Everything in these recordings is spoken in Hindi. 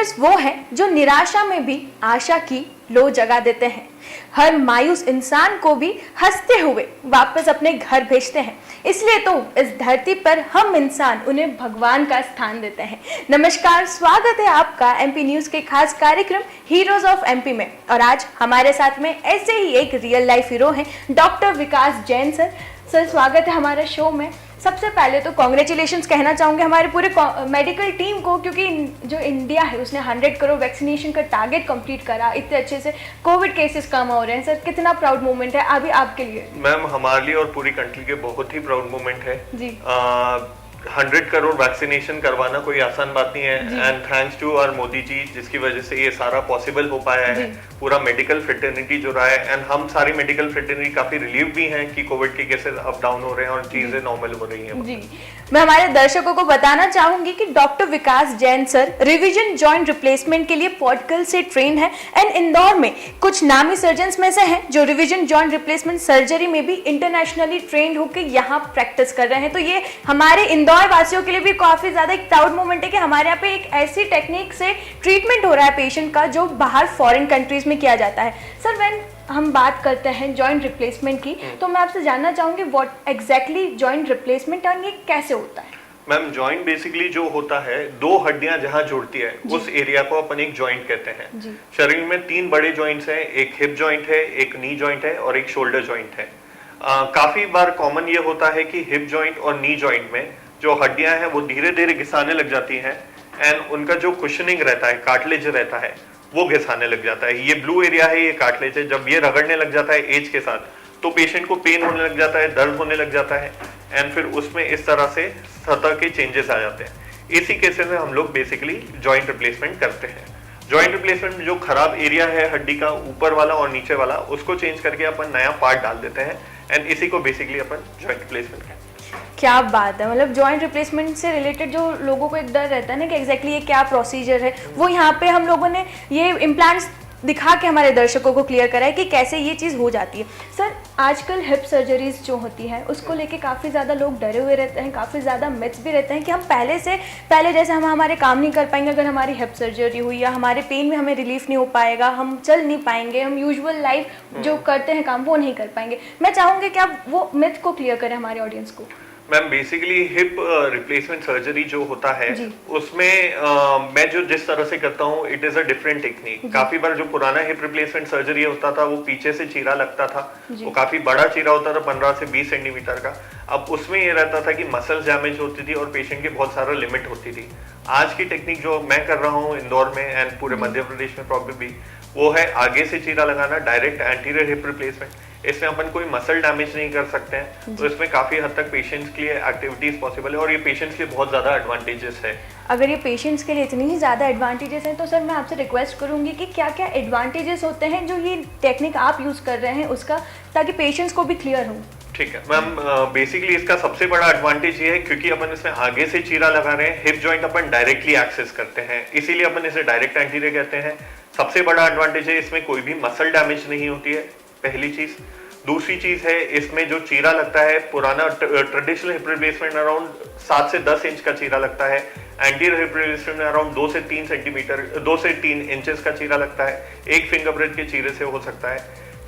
डॉक्टर्स वो हैं जो निराशा में भी आशा की लो जगा देते हैं, हर मायूस इंसान को भी हंसते हुए वापस अपने घर भेजते हैं। इसलिए तो इस धरती पर हम इंसान उन्हें भगवान का स्थान देते हैं। नमस्कार, स्वागत है आपका एमपी न्यूज के खास कार्यक्रम हीरोज ऑफ एमपी में। और आज हमारे साथ में ऐसे ही एक रियल लाइफ हीरो हैं doctor Vikas Jain sir. Sir, स्वागत है हमारे शो में। सबसे पहले तो कॉन्ग्रेचुलेशंस कहना चाहूँगे हमारे पूरे मेडिकल टीम को, क्योंकि जो इंडिया है उसने 100 करोड़ वैक्सीनेशन का टारगेट कंप्लीट करा, इतने अच्छे से कोविड केसेस कम हो रहे हैं। सर, कितना प्राउड मोमेंट है अभी आपके लिए? मैम, हमारे लिए और पूरी कंट्री के बहुत ही प्राउड मोमेंट है जी। 100 करोड़ वैक्सीनेशन करवाना कोई आसान बात नहीं है, and thanks to our Modi ji, जिसकी वजह से ये सारा पॉसिबल हो पाया है। पूरा मेडिकल फ्रेटर्निटी जो रहा है, एंड हम सारी मेडिकल फ्रेटर्निटी काफी रिलीव भी हैं कि कोविड के केसेस अप डाउन हो रहे हैं और चीजें नॉर्मल हो रही हैं। जी, मैं हमारे दर्शकों को बताना चाहूंगी कि doctor Vikas Jain sir revision joint replacement के लिए पॉटकल से ट्रेन है, एंड इंदौर में कुछ नामी सर्जन्स में से हैं जो रिवीजन जॉइंट रिप्लेसमेंट सर्जरी में भी इंटरनेशनली ट्रेंड होकर यहाँ प्रैक्टिस कर रहे हैं। तो ये हमारे इंदौर वासियों के लिए भी काफी ज्यादा एक प्राउड मोमेंट है कि हमारे यहाँ पे एक ऐसी टेक्निक से ट्रीटमेंट हो रहा है पेशेंट का जो बाहर फॉरेन कंट्रीज में किया जाता है। सर, व्हेन हम बात करते हैं जॉइंट रिप्लेसमेंट की, तो मैं आपसे जानना चाहूंगी व्हाट एग्जैक्टली जॉइंट रिप्लेसमेंट और ये कैसे होता है? मैम, जॉइंट बेसिकली जो होता है, दो हड्डियां जहां जुड़ती है उस एरिया को अपन एक जॉइंट कहते हैं। शरीर में 3 बड़े जॉइंट्स हैं, एक हिप जॉइंट है, एक नी जॉइंट है और एक शोल्डर जॉइंट है। काफी बार कॉमन ये होता है कि हिप जॉइंट और नी जॉइंट में जो हड्डियां हैं वो धीरे धीरे घिसाने लग जाती हैं, एंड उनका जो कुशनिंग रहता है, कार्टिलेज रहता है, वो घिसाने लग जाता है। ये ब्लू एरिया है, ये कार्टिलेज है। जब ये रगड़ने लग जाता है एज के साथ, तो पेशेंट को पेन होने लग जाता है, दर्द होने लग जाता है, एंड फिर उसमें इस तरह से सतह के चेंजेस आ जाते हैं। इसी केसेस में हम लोग बेसिकली जॉइंट रिप्लेसमेंट करते हैं। जॉइंट रिप्लेसमेंट में जो खराब एरिया है हड्डी का, ऊपर वाला और नीचे वाला, उसको चेंज करके अपन नया पार्ट डाल देते हैं, एंड इसी को बेसिकली अपन जॉइंट रिप्लेसमेंट कहते हैं। क्या बात है, मतलब जॉइंट रिप्लेसमेंट से रिलेटेड जो लोगों को एक डर रहता है ना कि एग्जैक्टली ये क्या प्रोसीजर है, वो यहाँ पे हम लोगों ने ये इम्प्लांट्स दिखा के हमारे दर्शकों को क्लियर करा है कि कैसे ये चीज़ हो जाती है। सर, आजकल हिप सर्जरीज जो होती है उसको लेके काफ़ी ज़्यादा लोग डरे हुए रहते हैं, काफ़ी ज़्यादा मिथ्स भी रहते हैं कि हम पहले जैसे हम हमारे काम नहीं कर पाएंगे अगर हमारी हिप सर्जरी हुई, या हमारे पेन में हमें रिलीफ नहीं हो पाएगा, हम चल नहीं पाएंगे, हम यूजुअल लाइफ जो करते हैं काम वो नहीं कर पाएंगे। मैं चाहूँगी कि आप वो मिथ को क्लियर करें हमारे ऑडियंस को। Ma'am, basically hip replacement surgery जो होता है उसमें मैं जो जिस तरह से करता हूँ, it is a different technique. काफी बार जो पुराना हिप रिप्लेसमेंट सर्जरी होता था वो पीछे से चीरा लगता था, वो काफी बड़ा चीरा होता था, 15 से 20 सेंटीमीटर का। अब उसमें ये रहता था कि मसल डैमेज होती थी और पेशेंट की बहुत सारा लिमिट होती थी। आज की टेक्निक जो मैं कर रहा हूँ इंदौर में एंड पूरे मध्य प्रदेश में प्रॉब्लली, वो है आगे से चीरा लगाना, डायरेक्ट एंटीरियर हिप रिप्लेसमेंट। इसमें अपन कोई मसल डैमेज नहीं कर सकते हैं, तो इसमें काफी हद तक पेशेंट्स के लिए एक्टिविटीज पॉसिबल है, और ये पेशेंट्स के लिए बहुत ज्यादा एडवांटेजेस है। अगर ये पेशेंट्स के लिए इतनी ही ज़्यादा एडवांटेजेस हैं, तो सर मैं आपसे रिक्वेस्ट करूंगी कि क्या क्या एडवांटेजेस होते हैं जो ये टेक्निक आप यूज़ कर रहे हैं उसका, ताकि पेशेंट्स को भी क्लियर हो। ठीक है मैम, बेसिकली इसका सबसे बड़ा एडवांटेज ये है क्योंकि अपन इसमें आगे से चीरा लगा रहे हैं, हिप जॉइंट अपन डायरेक्टली एक्सेस करते हैं, इसीलिए अपन इसे डायरेक्ट एंटीरियर कहते हैं। सबसे बड़ा एडवांटेज है इसमें कोई भी मसल डैमेज नहीं होती है, पहली चीज। दूसरी चीज है इसमें जो चीरा लगता है, पुराना ट्रेडिशनल हिप रिप्लेसमेंट अराउंड 7 से 10 इंच का चीरा लगता है, एंटीरियर हिप रिप्लेसमेंट में अराउंड 2 से 3 सेंटीमीटर 2 से 3 इंचेस का चीरा लगता है। एक फिंगर ब्रेड के चीरे से हो सकता है,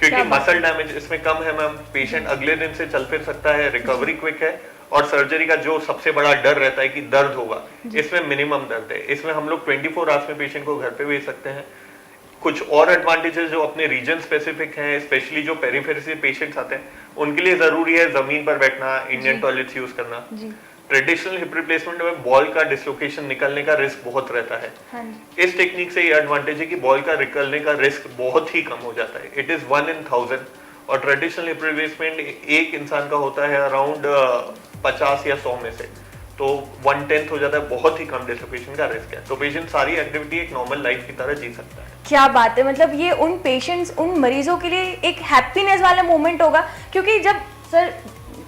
क्योंकि मसल डैमेज इसमें कम है मैम। पेशेंट अगले दिन से चल फिर सकता है, रिकवरी क्विक है, और सर्जरी का जो सबसे बड़ा डर रहता है कि दर्द होगा, इसमें मिनिमम दर्द है। इसमें हम लोग 24 आवर्स में पेशेंट को घर पे भेज सकते हैं। कुछ और एडवांटेजेस जो अपने रीजन स्पेसिफिक हैं, स्पेशली जो पेरिफेरी से पेशेंट्स आते हैं उनके लिए जरूरी है जमीन पर बैठना, इंडियन टॉयलेट्स यूज करना। ट्रेडिशनल हिप रिप्लेसमेंट में बॉल का डिसलोकेशन निकलने का रिस्क बहुत रहता है। इस टेक्निक से ये एडवांटेज है कि बॉल का निकलने का रिस्क बहुत ही कम हो जाता है, इट इज 1 in 1000। और ट्रेडिशनल हिप रिप्लेसमेंट एक इंसान का होता है अराउंड 50 या 100 में से, तो 1/10 हो जाता है, बहुत ही कम डिसलोकेशन का रिस्क है। तो पेशेंट सारी एक्टिविटी एक नॉर्मल लाइफ की तरह जी सकता है। क्या बात है, मतलब ये उन पेशेंट्स, उन मरीजों के लिए एक हैप्पीनेस वाला मोमेंट होगा, क्योंकि जब सर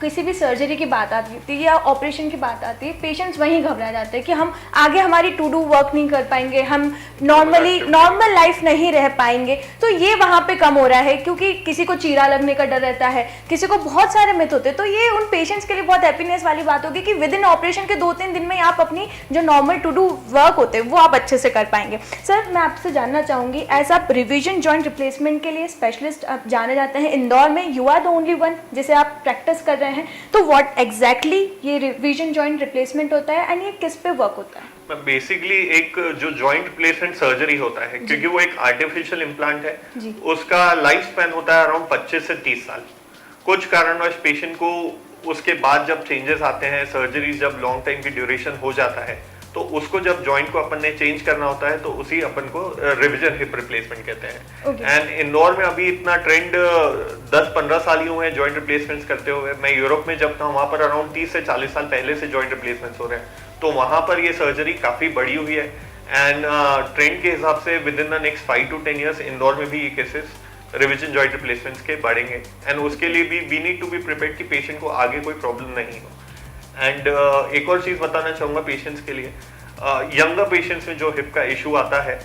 किसी भी सर्जरी की बात आती है या ऑपरेशन की बात आती है, पेशेंट्स वहीं घबरा जाते हैं कि हम आगे हमारी टू डू वर्क नहीं कर पाएंगे, हम नॉर्मल लाइफ नहीं रह पाएंगे। तो ये वहाँ पे कम हो रहा है, क्योंकि किसी को चीरा लगने का डर रहता है, किसी को बहुत सारे मिथ होते हैं। तो ये उन पेशेंट्स के लिए बहुत हैप्पीनेस वाली बात होगी कि विद इन ऑपरेशन के 2-3 दिन में आप अपनी जो नॉर्मल टू डू वर्क होते हैं वो आप अच्छे से कर पाएंगे। सर, मैं आपसे जानना चाहूँगी, एज आप रिवीजन जॉइंट रिप्लेसमेंट के लिए स्पेशलिस्ट आप जाने जाते हैं इंदौर में, you are the only one जिसे आप प्रैक्टिस कर रहे हैं, तो व्हाट एग्जैक्टली ये रिवीजन जॉइंट रिप्लेसमेंट होता है एंड ये किस पे वर्क होता है? बेसिकली एक जो जॉइंट रिप्लेसमेंट सर्जरी होता है, क्योंकि वो एक आर्टिफिशियल इम्प्लांट है, उसका लाइफ स्पैन होता है अराउंड 25 से 30 साल। कुछ कारणवश पेशेंट को उसके बाद जब चेंजेस आते हैं, सर्जरी जब लॉन्ग टाइम की ड्यूरेशन हो जाता है, तो उसको जब जॉइंट को अपन ने चेंज करना होता है तो उसी अपन को रिविजन हिप रिप्लेसमेंट कहते हैं। एंड इंदौर में अभी इतना ट्रेंड 10-15 साल ही हुए हैं जॉइंट रिप्लेसमेंट्स करते हुए। मैं यूरोप में जब था वहां पर अराउंड 30 से 40 साल पहले से जॉइंट रिप्लेसमेंट्स हो रहे हैं, तो वहां पर ये सर्जरी काफी बड़ी हुई है। एंड ट्रेंड के हिसाब से with in the next 5 to 10 years Indore में भी ये केसेस रिविजन जॉइंट रिप्लेसमेंट्स के बढ़ेंगे। एंड उसके लिए भी we need to be prepared कि पेशेंट को आगे कोई प्रॉब्लम नहीं हो। एंड एक और चीज बताना चाहूंगा पेशेंट्स के लिए, यंगर पेशेंट्स में जो हिप का इशू आता है,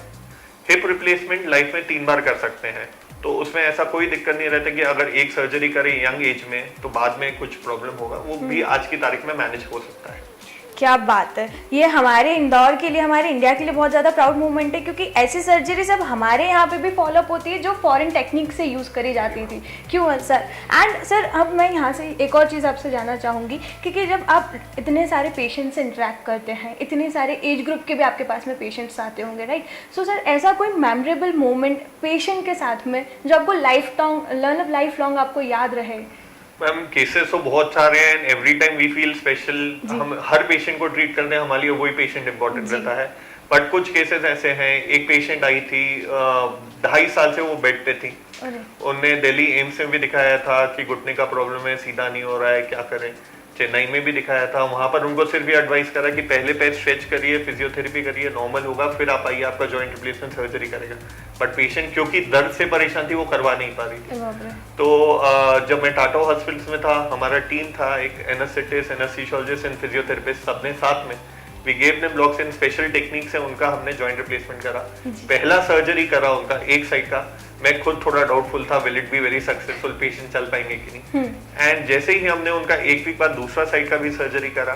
हिप रिप्लेसमेंट लाइफ में 3 बार कर सकते हैं, तो उसमें ऐसा कोई दिक्कत नहीं रहता कि अगर एक सर्जरी करें यंग एज में तो बाद में कुछ प्रॉब्लम होगा, वो भी आज की तारीख में मैनेज हो सकता है। क्या बात है, ये हमारे इंदौर के लिए, हमारे इंडिया के लिए बहुत ज़्यादा प्राउड मूवमेंट है, क्योंकि ऐसी सर्जरी सब हमारे यहाँ पे भी फॉलोअप होती है जो फॉरेन टेक्निक से यूज़ करी जाती थी। क्यों सर? एंड सर, अब मैं यहाँ से एक और चीज़ आपसे जानना चाहूँगी, क्योंकि जब आप इतने सारे पेशेंट से इंटरेक्ट करते हैं, इतने सारे एज ग्रुप के भी आपके पास में पेशेंट्स आते होंगे, राइट? सो सर, ऐसा कोई मेमोरेबल मोमेंट पेशेंट के साथ में जो आपको लाइफ लॉन्ग आपको याद रहे? मैम, केसेस तो बहुत सारे हैं, every time we feel special. हम हर पेशेंट को ट्रीट करने हमारे लिए वही पेशेंट इंपॉर्टेंट रहता है, बट कुछ केसेस ऐसे हैं। एक पेशेंट आई थी 2.5 साल से वो बेड पे थी, उनने दिल्ली एम्स में भी दिखाया था कि घुटने का प्रॉब्लम है, सीधा नहीं हो रहा है, क्या करें। चेन्नई में भी दिखाया था, वहां पर उनको सिर्फ ये एडवाइस करा कि पहले पैर स्ट्रेच करिए, फिजियोथेरेपी करिए, नॉर्मल होगा, फिर आप आइए, आपका जॉइंट रिप्लेसमेंट सर्जरी करेगा। बट पेशेंट क्योंकि दर्द से परेशान थी, वो करवा नहीं पा रही थी। तो जब मैं टाटा हॉस्पिटल में था, हमारा टीम था, एक एनेस्थेटिस्ट, एनेस्थीसियोलॉजिस्ट एंड फिजियोथेरेपिस्ट, सबने साथ में we gave them blocks in special technique से उनका हमने जॉइंट रिप्लेसमेंट करा। पहला सर्जरी करा उनका एक साइड का, मैं खुद थोड़ा डाउटफुल था will it be very successful, patient चल पाएंगे कि नहीं। एंड जैसे ही हमने उनका एक वीक बाद दूसरा साइड का भी सर्जरी करा,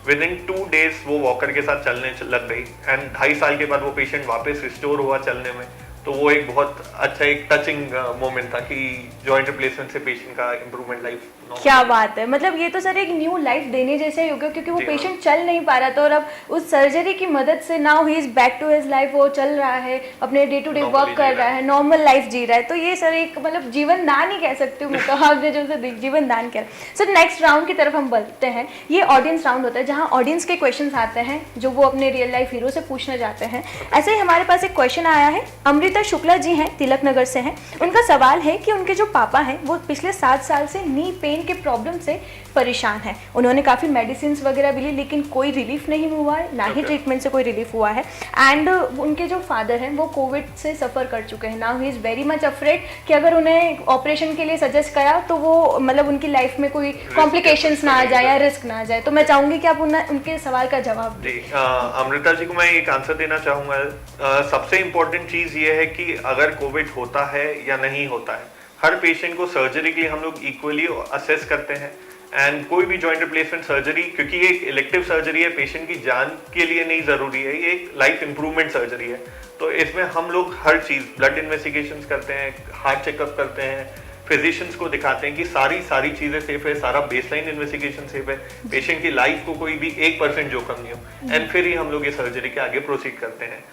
विद इन 2 days वो वॉकर के साथ चलने लग गई। एंड 2.5 साल के बाद वो पेशेंट वापस रिस्टोर हुआ चलने में। तो वो एक बहुत अच्छा, एक टचिंग मोमेंट था कि जॉइंट रिप्लेसमेंट से पेशेंट का इम्प्रूवमेंट लाइफ। क्या बात है, मतलब ये तो सर एक न्यू लाइफ देने जैसे ही हो गया, क्योंकि वो पेशेंट चल नहीं पा रहा था और अब उस सर्जरी की मदद से now he is back to his life, वो चल रहा है, अपने डे टू डे वर्क कर रहा है, नॉर्मल लाइफ जी रहा है। तो ये सर एक मतलब जीवन दान ही कह सकते हो, मतलब आपने जो जीवन दान किया। सर, नेक्स्ट राउंड की तरफ हम बढ़ते हैं। ये ऑडियंस राउंड होता है जहाँ ऑडियंस के क्वेश्चन आते हैं जो वो अपने रियल लाइफ हीरो से पूछना चाहते हैं। ऐसे ही हमारे पास एक क्वेश्चन आया है, अमृता शुक्ला जी हैं, तिलक नगर से हैं। उनका सवाल है कि उनके जो पापा हैं वो पिछले 7 साल से नी पेन के प्रॉब्लम से परेशान है। उन्होंने काफ़ी मेडिसिन वगैरह भी ली, लेकिन कोई रिलीफ नहीं हुआ है, ना ही ट्रीटमेंट से कोई रिलीफ हुआ है। एंड उनके जो फादर हैं वो कोविड से सफ़र कर चुके हैं। Now he is very much afraid कि अगर उन्हें ऑपरेशन के लिए सजेस्ट करा तो वो मतलब उनकी लाइफ में कोई कॉम्प्लिकेशंस ना आ जाए या रिस्क ना आ जाए। तो मैं चाहूँगी कि आप उनके सवाल का जवाब दें। अमृता जी को मैं एक आंसर देना चाहूँगा। सबसे इम्पोर्टेंट चीज़ ये है कि अगर कोविड होता है या नहीं होता है, हर पेशेंट को सर्जरी के लिए हम लोग इक्वली असेस करते हैं। एंड कोई भी जॉइंट रिप्लेसमेंट सर्जरी, क्योंकि ये एक इलेक्टिव सर्जरी है, पेशेंट की जान के लिए नहीं जरूरी है, ये एक लाइफ इंप्रूवमेंट सर्जरी है। तो इसमें हम लोग हर चीज, ब्लड इन्वेस्टिगेशंस करते हैं, हार्ट चेकअप करते हैं, फिजिशियंस को दिखाते हैं कि सारी चीजें सेफ है, सारा बेसलाइन इन्वेस्टिगेशन सेफ है, पेशेंट की लाइफ को कोई भी 1% जोखिम नहीं हो, एंड फिर ही हम लोग ये सर्जरी के आगे प्रोसीड करते हैं।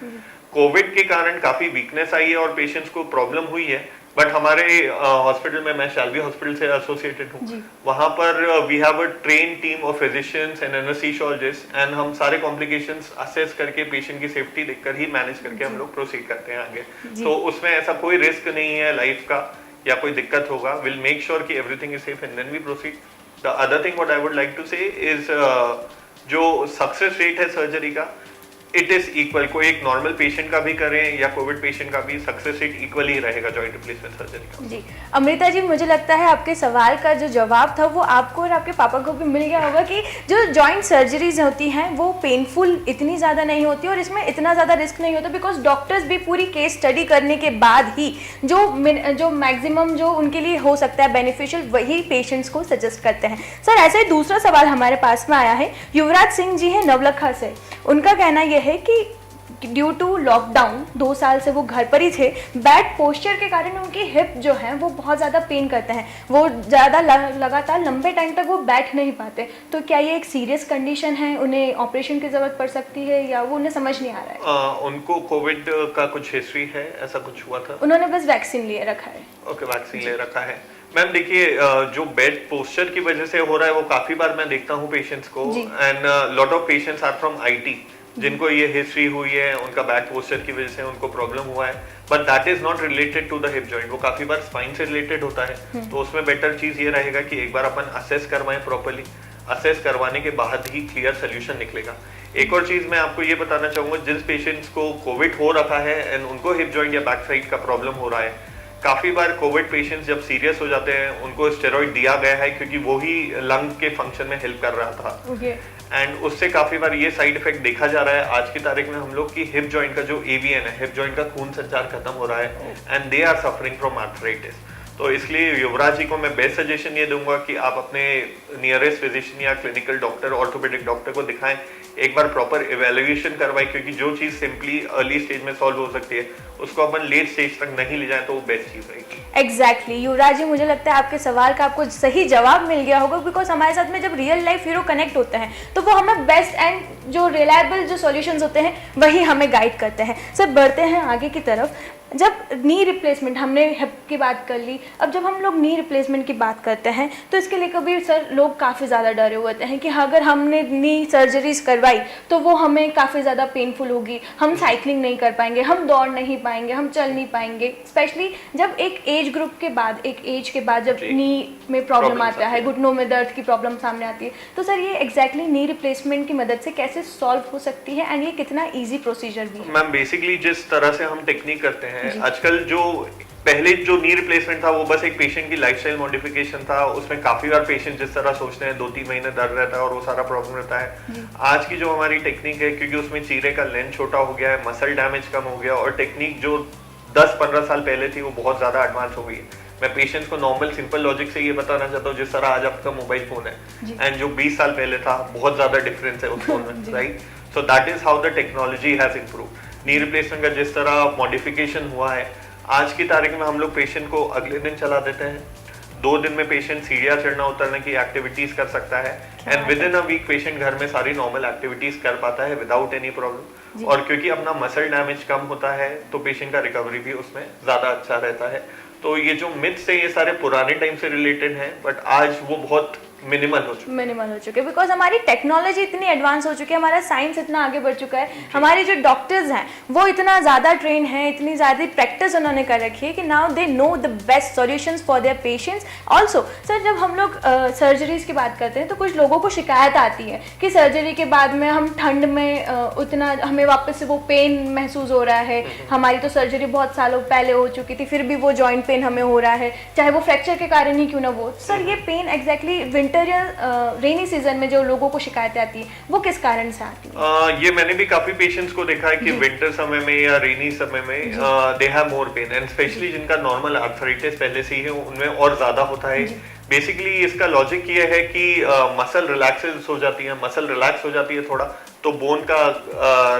कोविड के कारण काफी वीकनेस आई है और पेशेंट्स को प्रॉब्लम हुई है, बट हमारे हॉस्पिटल में, मैं शाल्वी हॉस्पिटल से एसोसिएटेड हूँ, वहां पर we have a train team of physicians and anaesthesiologist, and हम सारे कॉम्प्लिकेशंस असेस करके पेशेंट की सेफ्टी देखकर ही मैनेज करके हम लोग प्रोसीड करते हैं आगे। तो उसमें ऐसा कोई रिस्क नहीं है लाइफ का या कोई दिक्कत होगा। विल मेक श्योर कि everything is safe and then we proceed. The other thing what I would like to say is जो सक्सेस रेट है सर्जरी का, इट इज इक्वल, कोई एक नॉर्मल पेशेंट का भी करें या कोविड पेशेंट का भी, सक्सेस रेट इक्वल ही रहेगा जॉइंट रिप्लेसमेंट सर्जरी का। जी अमृता जी, मुझे लगता है आपके सवाल का जो जवाब था वो आपको और आपके पापा को भी मिल गया होगा कि जो जॉइंट सर्जरीज होती हैं वो पेनफुल इतनी ज़्यादा नहीं होती और इसमें इतना ज़्यादा रिस्क नहीं होता, बिकॉज डॉक्टर्स भी पूरी केस स्टडी करने के बाद ही जो मैक्सिमम जो उनके लिए हो सकता है बेनिफिशियल वही पेशेंट्स को सजेस्ट करते हैं। सर ऐसे ही दूसरा सवाल हमारे पास में आया है, युवराज सिंह जी हैं नवलखा से। उनका कहना यह है कि ड्यू टू लॉकडाउन 2 साल से वो घर पर ही थे, बैड पोस्चर के कारण उनकी हिप जो है वो बहुत ज़्यादा पेन करते हैं, वो ज़्यादा लगातार लंबे टाइम तक वो बैठ नहीं पाते। तो क्या ये एक सीरियस कंडीशन है, उन्हें ऑपरेशन की ज़रूरत पड़ सकती है या वो उन्हें समझ नहीं आ रहा है? उनको कोविड का कुछ हिस्ट्री है, ऐसा कुछ हुआ था? उन्होंने बस वैक्सीन लिए रखा है। ओके, वैक्सीन ले रखा है। मैम देखिए, जो बेड पोस्चर की वजह से हो रहा है वो काफी बार मैं देखता हूँ पेशेंट्स को, and lot of patients are from IT जिनको ये हिस्ट्री हुई है, उनका बैड पोस्चर की वजह से उनको प्रॉब्लम हुआ है, but that is not related to the hip joint. वो काफी बार स्पाइन से रिलेटेड होता है, तो उसमें बेटर चीज ये रहेगा कि एक बार अपन असेस करवाएं प्रॉपर्ली। असेस करवाने के बाद ही क्लियर सोल्यूशन निकलेगा। एक और चीज मैं आपको ये बताना चाहूंगा, जिन पेशेंट्स को कोविड हो रखा है एंड उनको हिप जॉइंट या बैक साइड का प्रॉब्लम हो रहा है, काफी बार कोविड पेशेंट्स जब सीरियस हो जाते हैं उनको स्टेरॉइड दिया गया है क्योंकि वो ही लंग के फंक्शन में हेल्प कर रहा था, एंड उससे काफी बार ये साइड इफेक्ट देखा जा रहा है आज की तारीख में हम लोग की हिप जॉइंट का जो एवीएन है, हिप जॉइंट का खून संचार खत्म हो रहा है and they are suffering from arthritis. तो इसलिए युवराज जी को मैं बेस्ट सजेशन ये दूंगा कि आप अपने नियरेस्ट फिजिशियन या क्लिनिकल डॉक्टर, ऑर्थोपेडिक डॉक्टर को दिखाएं, एक बार प्रॉपर इवैल्यूएशन करवाएं, क्योंकि जो चीज सिंपली अर्ली स्टेज में सॉल्व हो सकती है उसको अपन लेट स्टेज तक नहीं ले जाएं तो वो बेस्ट चीज रहेगी। एग्जैक्टली युवराज जी, मुझे लगता है आपके सवाल का आपको सही जवाब मिल गया होगा, बिकॉज हमारे साथ में जब रियल लाइफ हीरो कनेक्ट होते हैं तो वो हमें बेस्ट एंड जो रिलायबल जो सॉल्यूशंस होते हैं वही हमें गाइड करते हैं। सर बढ़ते हैं आगे की तरफ। जब नी रिप्लेसमेंट, हमने हिप की बात कर ली, अब जब हम लोग नी रिप्लेसमेंट की बात करते हैं तो इसके लिए कभी सर लोग काफ़ी ज़्यादा डरे हुए हैं कि अगर हमने नी सर्जरीज करवाई तो वो हमें काफ़ी ज़्यादा पेनफुल होगी, हम साइकिलिंग नहीं कर पाएंगे, हम दौड़ नहीं पाएंगे, हम चल नहीं पाएंगे, स्पेशली जब एक एज ग्रुप के बाद, एक एज के बाद जब नी में प्रॉब्लम आता है, घुटनों में दर्द की प्रॉब्लम सामने आती है, तो सर ये एग्जैक्टली नी रिप्लेसमेंट की मदद से कैसे सॉल्व हो सकती है एंड ये कितना ईजी प्रोसीजर भी है? मैम बेसिकली जिस तरह से हम टेक्निक करते हैं आजकल, जो पहले जो नी रिप्लेसमेंट था वो बस एक पेशेंट की लाइफस्टाइल मॉडिफिकेशन था, उसमें काफी बार पेशेंट जिस तरह सोचते हैं 2-3 महीने दर्द रहता है और वो सारा प्रॉब्लम रहता है। आज की जो हमारी टेक्निक है, क्योंकि उसमें चीरे का लेंथ छोटा हो गया है, मसल डैमेज कम हो गया और टेक्निक जो 10-15 साल पहले थी वो बहुत ज्यादा एडवांस हो गई है। मैं पेशेंट्स को नॉर्मल सिंपल लॉजिक से ये बताना चाहता हूँ, जिस तरह आज आपका मोबाइल फोन है एंड जो 20 साल पहले था बहुत ज्यादा डिफरेंस है उस फोन में, right? So that is how the technology has improved. Knee replacement का जिस तरह मॉडिफिकेशन हुआ है, आज की तारीख में हम लोग पेशेंट को अगले दिन चला देते हैं, 2 दिन में पेशेंट सीढ़ियाँ चढ़ना उतरने की एक्टिविटीज कर सकता है and within a week patient घर में सारी नॉर्मल एक्टिविटीज कर पाता है विदाउट एनी प्रॉब्लम। और क्योंकि अपना मसल डैमेज कम होता है तो पेशेंट का रिकवरी भी उसमें ज्यादा अच्छा रहता है। तो ये जो मिथ्स है ये सारे पुराने टाइम से रिलेटेड हैं, बट आज वो बहुत मिनिमल हो चुके बिकॉज हमारी टेक्नोलॉजी इतनी एडवांस हो चुकी है, हमारा साइंस इतना आगे बढ़ चुका है, हमारे जो डॉक्टर्स हैं वो इतना ज़्यादा ट्रेन हैं, इतनी ज़्यादा प्रैक्टिस उन्होंने कर रखी है कि now they know the best solutions for their patients also. Sir जब हम लोग सर्जरीज की बात करते हैं तो कुछ लोगों को शिकायत आती है कि सर्जरी के बाद में हम ठंड में उतना हमें वापस से वो पेन महसूस हो रहा है, हमारी तो सर्जरी बहुत सालों पहले हो चुकी थी फिर भी वो जॉइंट पेन हमें हो रहा है, चाहे वो फ्रैक्चर के कारण ही क्यों ना वो। सर ये पेन एग्जैक्टली विंटर या रेनी सीजन में जो लोगों को शिकायतें आती है वो किस कारण से आती है? ये मैंने भी काफी पेशेंट्स को देखा है कि विंटर समय में या रेनी समय में they have more pen and specially जिनका नॉर्मल आर्थराइटिस पहले से ही है उनमें और ज्यादा होता है। बेसिकली इसका लॉजिक ये है कि मसल रिलैक्सेस हो जाती है, मसल रिलैक्स हो जाती है थोड़ा, तो बोन का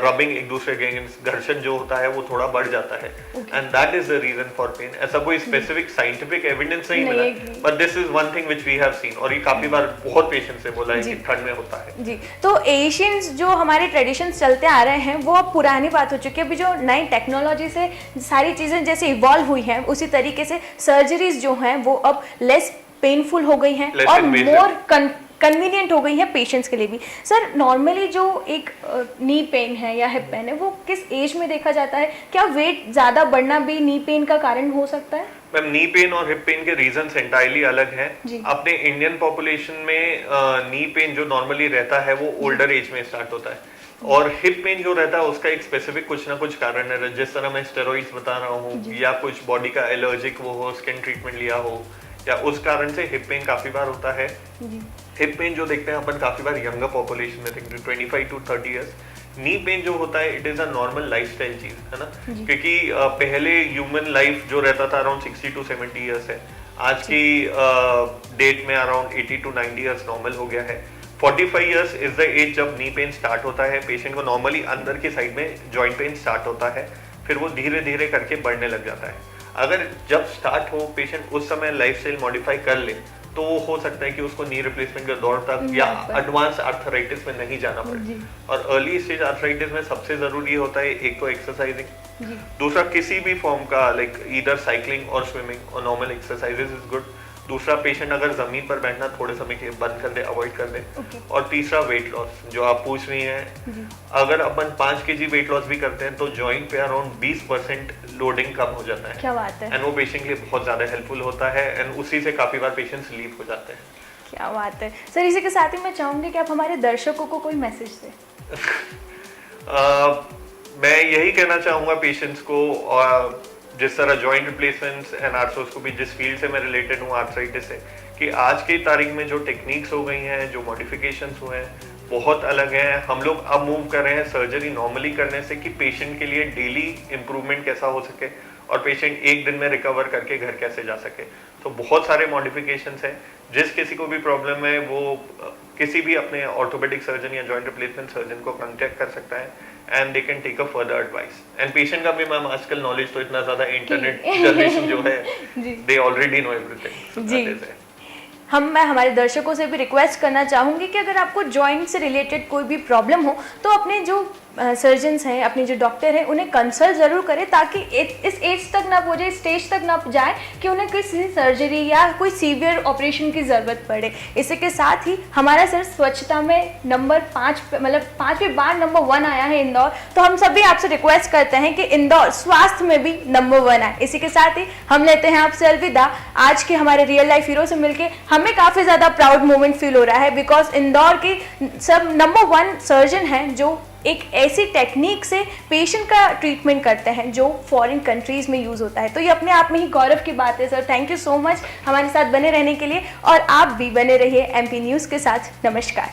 रबिंग एक दूसरे के अगेंस्ट घर्षण जो होता है वो थोड़ा बढ़ जाता है and that is the reason for pain. ऐसा कोई स्पेसिफिक साइंटिफिक एविडेंस नहीं मिला, but this is one thing which we have seen और ये काफी बार बहुत पेशेंट से बोला है कि ठंड में होता है। जी, तो एशियंस जो हमारे ट्रेडिशंस चलते आ रहे हैं वो अब पुरानी बात हो चुकी है, अभी जो नई टेक्नोलॉजी से सारी चीजें जैसे इवॉल्व हुई हैं उसी तरीके से सर्जरीज जो हैं वो अब लेस पेनफुल हो गई हैं और मोर कन्वीनियंट हो गई है पेशेंट्स के लिए भी। सर नॉर्मली जो एक नी पेन है या हिप पेन है वो किस एज में देखा जाता है? क्या वेट ज्यादा बढ़ना भी नी पेन का कारण हो सकता है? मैम नी पेन और हिप पेन के रीजंस एंटायरली अलग हैं। अपने इंडियन पॉपुलेशन में नी पेन जो नॉर्मली रहता है वो ओल्डर एज में स्टार्ट होता है, और हिप पेन जो रहता है उसका एक स्पेसिफिक कुछ ना कुछ कारण है, जिस तरह मैं स्टेरॉइड्स बता रहा हूँ या कुछ बॉडी का एलर्जिक वो हो, स्किन ट्रीटमेंट लिया हो, या उस कारण से हिप पेन काफी बार होता है। हिप पेन जो देखते हैं अपन काफी बार यंगर पॉपुलेशन में देखते हैं 25 to 30 इयर्स। नी पेन जो होता है it is a normal lifestyle चीज है ना, क्योंकि पहले ह्यूमन लाइफ जो रहता था अराउंड 60 to 70 इयर्स है, आज की डेट में अराउंड 80 to 90 इयर्स नॉर्मल हो गया है। 45 इयर्स इज द एज जब नी पेन स्टार्ट होता है। पेशेंट को नॉर्मली अंदर की साइड में जॉइंट पेन स्टार्ट होता है, फिर वो धीरे धीरे करके बढ़ने लग जाता है। अगर जब स्टार्ट हो पेशेंट उस समय लाइफस्टाइल मॉडिफाई कर ले तो हो सकता है कि उसको नी रिप्लेसमेंट के दौर तक या एडवांस आर्थराइटिस में नहीं जाना पड़े। और अर्ली स्टेज आर्थराइटिस में सबसे जरूरी होता है एक तो एक्सरसाइजिंग, दूसरा किसी भी फॉर्म का लाइक ईदर साइकिलिंग और स्विमिंग और नॉर्मल एक्सरसाइजेस इज गुड। दूसरा पेशेंट अगर जमीन पर बैठना थोड़े समय के लिए बंद कर दे, अवॉइड कर दे। और तीसरा वेट लॉस जो आप पूछ रही हैं, अगर अपन 5 kg वेट लॉस भी करते हैं तो जॉइंट पे अराउंड 20% लोडिंग कम हो जाता है। क्या बात है। एंड वो पेशेंट के लिए बहुत ज्यादा हेल्पफुल होता है एंड उसी से काफी बार पेशेंट स्लीप हो जाते हैं। क्या बात है सर। इसी के साथ ही मैं चाहूंगी कि आप हमारे दर्शकों को कोई मैसेज दें। मैं यही कहना चाहूंगा पेशेंट्स को, जिस तरह जॉइंट रिप्लेसमेंट्स एंड आर्थ्रोस्कोपी जिस फील्ड से मैं रिलेटेड हूँ आर्थराइटिस से, कि आज की तारीख में जो टेक्निक्स हो गई हैं, जो मॉडिफिकेशंस हुए हैं बहुत अलग हैं। हम लोग अब मूव कर रहे हैं सर्जरी नॉर्मली करने से कि पेशेंट के लिए डेली इम्प्रूवमेंट कैसा हो सके और पेशेंट एक दिन में रिकवर करके घर कैसे जा सके। तो बहुत सारे मॉडिफिकेशंस हैं। जिस किसी को भी प्रॉब्लम है वो किसी भी अपने ऑर्थोपेडिक सर्जन या जॉइंट रिप्लेसमेंट सर्जन को कांटेक्ट कर सकता है and they can take a further advice. And patient का भी मैम आजकल नॉलेज तो इतना ज्यादा इंटरनेट जनरेशन जो है दे ऑलरेडी नो एवरीथिंग। मैं हमारे दर्शकों से भी रिक्वेस्ट करना चाहूँगी कि अगर आपको जॉइंट से रिलेटेड कोई भी प्रॉब्लम हो तो अपने जो सर्जन्स हैं, अपने जो डॉक्टर हैं, उन्हें कंसल्ट ज़रूर करें ताकि इस एज तक ना पहुँचे, स्टेज तक ना जाए कि उन्हें किसी सर्जरी या कोई सीवियर ऑपरेशन की ज़रूरत पड़े। इसी के साथ ही हमारा सर स्वच्छता में नंबर 5 मतलब 5वीं बार नंबर 1 आया है इंदौर, तो हम सभी आपसे रिक्वेस्ट करते हैं कि इंदौर स्वास्थ्य में भी नंबर 1 आए। इसी के साथ ही हम लेते हैं आपसे अलविदा। आज के हमारे रियल लाइफ हीरो से मिलके हमें काफ़ी ज़्यादा प्राउड मोमेंट फील हो रहा है, बिकॉज इंदौर की सब नंबर 1 सर्जन हैं जो एक ऐसी टेक्निक से पेशेंट का ट्रीटमेंट करते हैं जो फॉरेन कंट्रीज में यूज़ होता है। तो ये अपने आप में ही गौरव की बात है। Sir thank you so much हमारे साथ बने रहने के लिए, और आप भी बने रहिए MP न्यूज़ के साथ। नमस्कार।